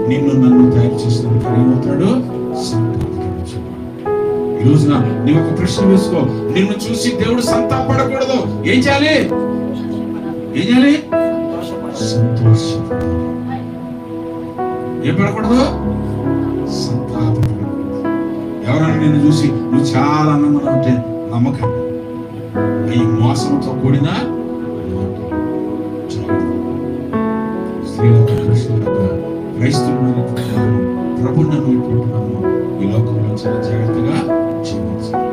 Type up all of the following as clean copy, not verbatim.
నిన్ను నన్ను తయారు చేసినందుకు ఏమవుతాడు? ఈ రోజున నీవు ఒక ప్రశ్న వేసుకో. నిన్ను చూసి దేవుడు సంతాపడకూడదు. ఏం చేయాలి? సంతోషం. ఏం పడకూడదు? సంతాపడకూడదు. ఎవరైనా నిన్ను చూసి నువ్వు చాలా ఆనందంగా ఉంటే నమ్మకం ఈ మోసంతో కూడిన స్త్రీలకు క్రైస్తవులైనటువంటి ప్రభుత్వం నమ్ముకుంటున్నాము. ఈ లోకంలో చాలా జాగ్రత్తగా జీవించాలి.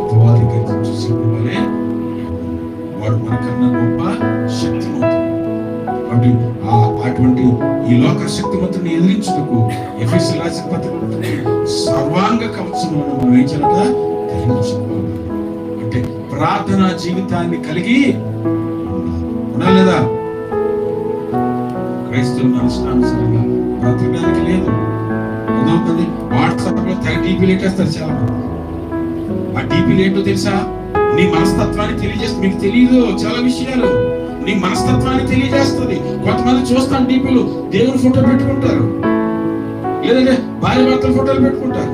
అపవాది చూసి వాడు మనకన్నా గొప్ప శక్తిమంతుడు. అటువంటి ఈ లోక శక్తిమంతుని ఎదిరించుటకు ఎఫెసీయులకు రాసిన పత్రికలో సర్వాంగ కవచం మనం ఏం చేయాలట? ధరించుకోవాలి. అంటే ప్రార్థనా జీవితాన్ని కలిగి ఉండాలి లేదా? క్రైస్తవులు అనుష్ఠానుసారంగా బ్రతకడానికి లేదు. అదవుతుంది. వాట్సాప్ లో డీపీలు ఎట్టేస్తారు చాలా మంది. ఆ డీపీలు ఏంటో తెలుసా? నీ మనస్తత్వాన్ని తెలియజేస్తుంది. మీకు తెలియదు చాలా విషయాలు. నీ మనస్తత్వాన్ని తెలియజేస్తుంది. కొంతమంది చూస్తాను డీపీలు దేవుని ఫోటో పెట్టుకుంటారు, లేదంటే భార్య భర్తల ఫోటోలు పెట్టుకుంటారు,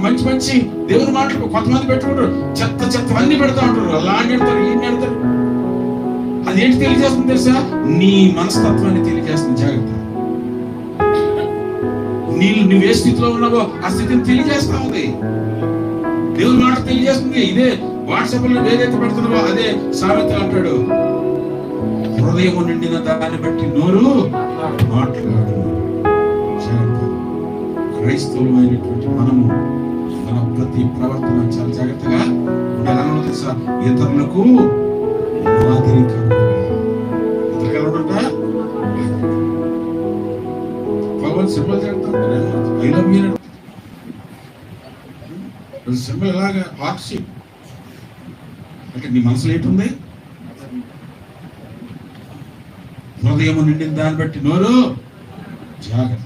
మంచి మంచి దేవుని మాటలు కొంతమంది పెట్టుకుంటారు. చెత్త అన్ని పెడతా ఉంటారు. అలా పెడతారు, ఏం పెడతారు. అదేంటి తెలియజేస్తుంది తెలుసా? నీ మనస్తత్వాన్ని తెలియజేస్తుంది. జాగ్రత్త. నువ్వు ఏ స్థితిలో ఉన్నావో ఆ స్థితిని తెలియజేస్తా ఉంది. దేవుని మాట తెలియజేస్తుంది. ఇదే వాట్సాప్ లో ఏదైతే పెడుతున్నావో అదే సామెతలు అంటాడు, హృదయం నిండిన దాన్ని బట్టి నోరు మాట్లాడు. క్రైస్తవులమైనటువంటి మనము మన ప్రతి ప్రవర్తన చాలా జాగ్రత్తగా ఉండాలన్నా తెలుసా? ఇతరులకు మాదిరికరంగా. పవన్ సింబల్ చేస్తాడు, ఐ లవ్ యూ సింబల్ ఎలాగా? Heart shape. అంటే నీ మనసులో ఏంటుంది? హృదయం నిండిన దాన్ని బట్టి నోరు. జాగ్రత్త,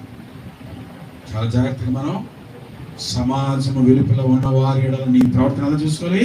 చాలా జాగ్రత్తగా మనం సమాజము వెలుపల ఉన్న వారి నీ ప్రవర్తన చూసుకోవాలి.